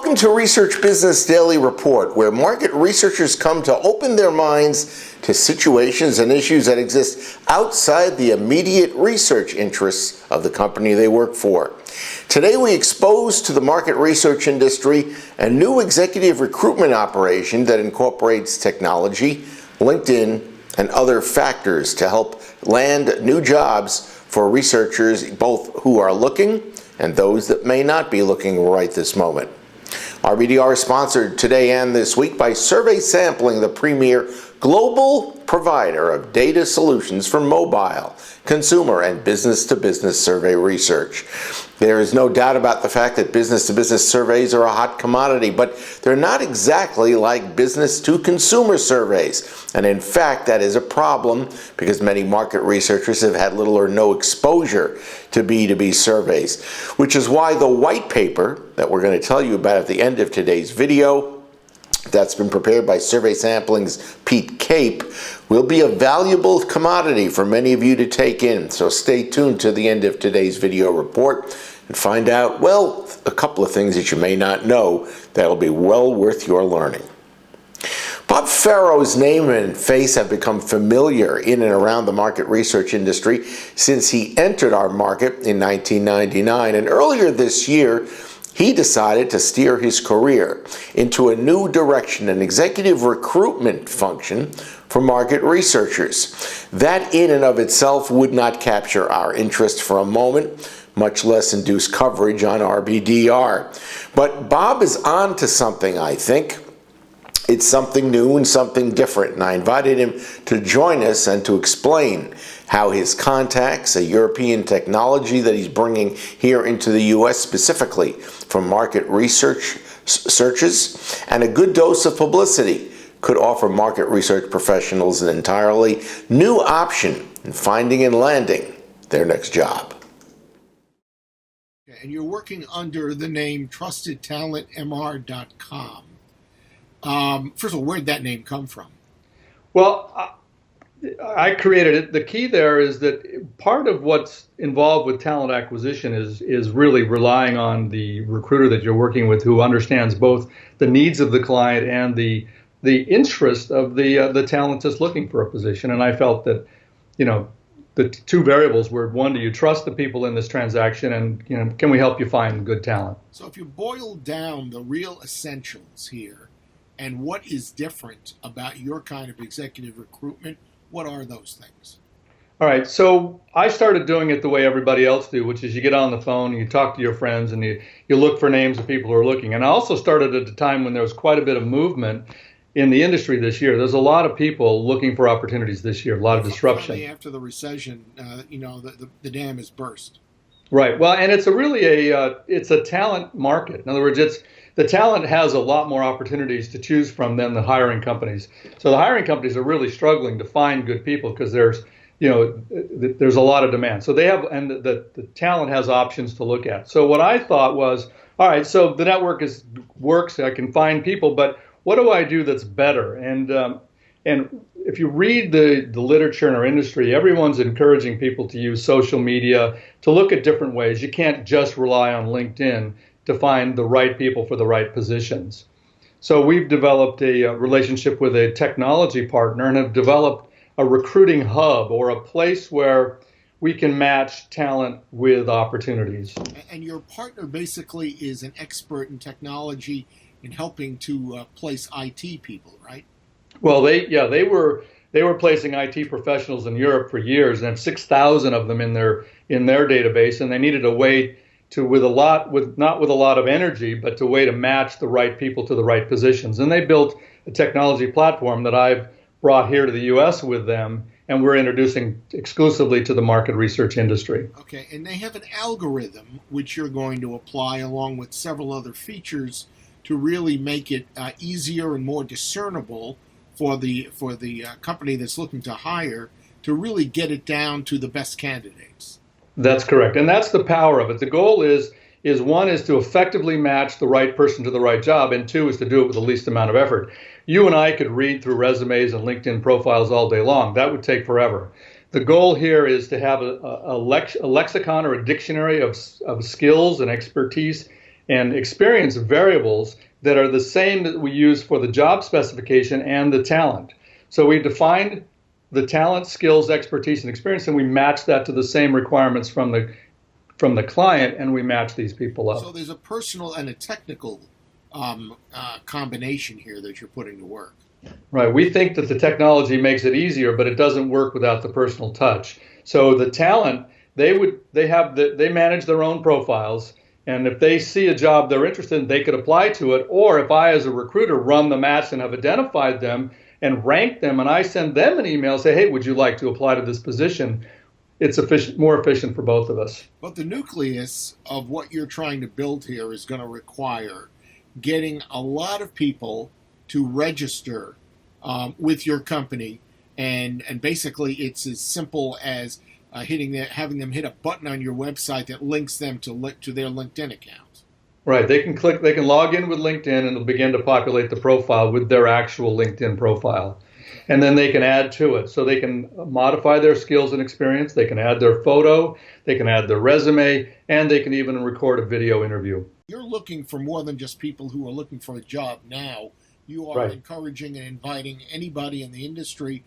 Welcome to Research Business Daily Report, where market researchers come to open their minds to situations and issues that exist outside the immediate research interests of the company they work for. Today we expose to the market research industry a new executive recruitment operation that incorporates technology, LinkedIn, and other factors to help land new jobs for researchers, both who are looking and those that may not be looking right this moment. RBDR is sponsored today and this week by Survey Sampling, the premier global provider of data solutions for mobile, consumer, and business-to-business survey research. There is no doubt about the fact that business-to-business surveys are a hot commodity, but they're not exactly like business-to-consumer surveys. And in fact, that is a problem because many market researchers have had little or no exposure to B2B surveys, which is why the white paper that we're going to tell you about at the end of today's video, that's been prepared by Survey Sampling's Pete Cape, will be a valuable commodity for many of you to take in. So stay tuned to the end of today's video report and find out, well, a couple of things that you may not know that'll be well worth your learning. Bob Ferro's name and face have become familiar in and around the market research industry since he entered our market in 1999, and earlier this year, he decided to steer his career into a new direction, an executive recruitment function for market researchers. That in and of itself would not capture our interest for a moment, much less induce coverage on RBDR. But Bob is on to something, I think. It's something new and something different, and I invited him to join us and to explain how his contacts, a European technology that he's bringing here into the U.S. specifically for market research searches, and a good dose of publicity could offer market research professionals an entirely new option in finding and landing their next job. And you're working under the name TrustedTalentMR.com. First of all, where'd that name come from? Well, I created it. The key there is that part of what's involved with talent acquisition is really relying on the recruiter that you're working with, who understands both the needs of the client and the interest of the talent that's looking for a position. And I felt that, the two variables were, one, do you trust the people in this transaction, and can we help you find good talent? So if you boil down the real essentials here, and what is different about your kind of executive recruitment, what are those things? All right, so I started doing it the way everybody else do, which is you get on the phone, you talk to your friends, and you look for names of people who are looking. And I also started at a time when there was quite a bit of movement in the industry this year. There's a lot of people looking for opportunities this year, a lot of disruption. Finally, after the recession, the dam has burst. Right. Well, and it's it's a talent market. In other words, the talent has a lot more opportunities to choose from than the hiring companies. So the hiring companies are really struggling to find good people because there's a lot of demand. So they have, and the talent has options to look at. So what I thought was, all right, so the network works. I can find people, but what do I do that's better? And if you read the literature in our industry, everyone's encouraging people to use social media, to look at different ways. You can't just rely on LinkedIn to find the right people for the right positions. So we've developed a relationship with a technology partner and have developed a recruiting hub, or a place where we can match talent with opportunities. And your partner basically is an expert in technology in helping to place IT people, right? Well, they were placing IT professionals in Europe for years and have 6,000 of them in their database, and they needed a way to, not with a lot of energy, but a way to match the right people to the right positions. And they built a technology platform that I've brought here to the U.S. with them, and we're introducing exclusively to the market research industry. Okay, and they have an algorithm which you're going to apply along with several other features to really make it easier and more discernible for the company that's looking to hire to really get it down to the best candidates. That's correct, and that's the power of it. The goal is one is to effectively match the right person to the right job, and two is to do it with the least amount of effort. You and I could read through resumes and LinkedIn profiles all day long. That would take forever. The goal here is to have a lexicon or a dictionary of skills and expertise and experience variables that are the same that we use for the job specification and the talent. So we defined the talent, skills, expertise, and experience, and we match that to the same requirements from the client, and we match these people up. So there's a personal and a technical combination here that you're putting to work. Right. We think that the technology makes it easier, but it doesn't work without the personal touch. So the talent, they manage their own profiles, and if they see a job they're interested in, they could apply to it. Or if I, as a recruiter, run the match and have identified them and rank them, and I send them an email, say, hey, would you like to apply to this position? It's more efficient for both of us. But the nucleus of what you're trying to build here is going to require getting a lot of people to register with your company, and basically it's as simple as having them hit a button on your website that links them to their LinkedIn account. Right. They can log in with LinkedIn, and it'll begin to populate the profile with their actual LinkedIn profile. And then they can add to it. So they can modify their skills and experience. They can add their photo. They can add their resume. And they can even record a video interview. You're looking for more than just people who are looking for a job now. You are Right. encouraging and inviting anybody in the industry,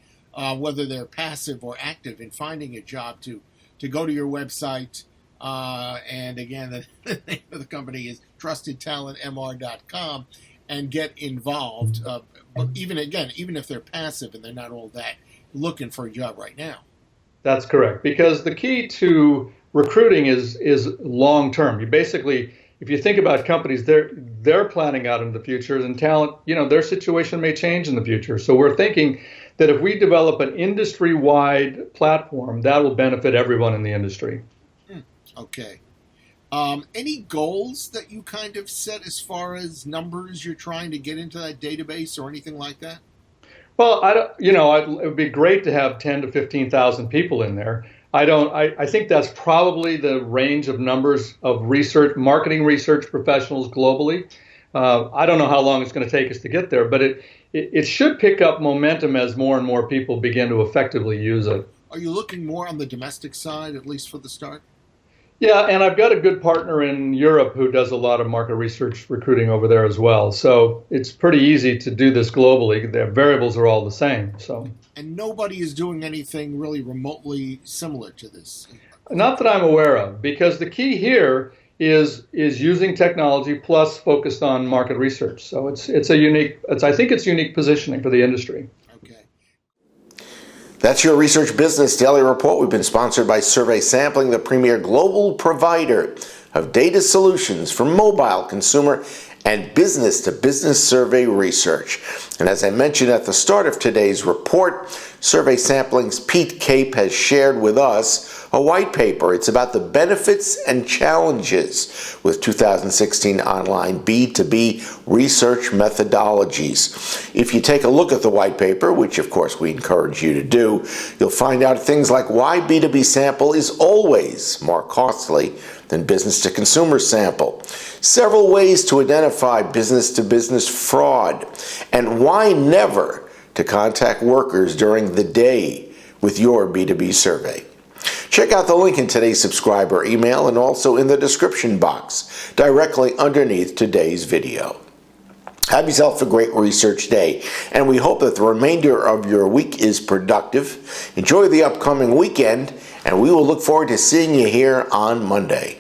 whether they're passive or active in finding a job, to go to your website. And again, the name of the company is trustedtalentmr.com, and get involved. But even if they're passive and they're not all that looking for a job right now. That's correct. Because the key to recruiting is long term. You basically, if you think about companies, they're planning out in the future, and talent, their situation may change in the future. So we're thinking that if we develop an industry-wide platform, that will benefit everyone in the industry. Okay. Any goals that you kind of set as far as numbers you're trying to get into that database or anything like that? Well, it would be great to have 10 to 15,000 people in there. I think that's probably the range of numbers of marketing research professionals globally. I don't know how long it's going to take us to get there, but it should pick up momentum as more and more people begin to effectively use it. Are you looking more on the domestic side, at least for the start? Yeah, and I've got a good partner in Europe who does a lot of market research recruiting over there as well. So it's pretty easy to do this globally. The variables are all the same. So. And nobody is doing anything really remotely similar to this? Not that I'm aware of, because the key here is using technology plus focused on market research. So I think it's unique positioning for the industry. That's your Research Business Daily Report. We've been sponsored by Survey Sampling, the premier global provider of data solutions for mobile, consumer, and business-to-business survey research. And as I mentioned at the start of today's report, Survey Sampling's Pete Cape has shared with us a white paper. It's about the benefits and challenges with 2016 online B2B research methodologies. If you take a look at the white paper, which of course we encourage you to do, you'll find out things like why B2B sample is always more costly than business-to-consumer sample, several ways to identify business-to-business fraud, and why never to contact workers during the day with your B2B survey. Check out the link in today's subscriber email and also in the description box directly underneath today's video. Have yourself a great research day, and we hope that the remainder of your week is productive. Enjoy the upcoming weekend, and we will look forward to seeing you here on Monday.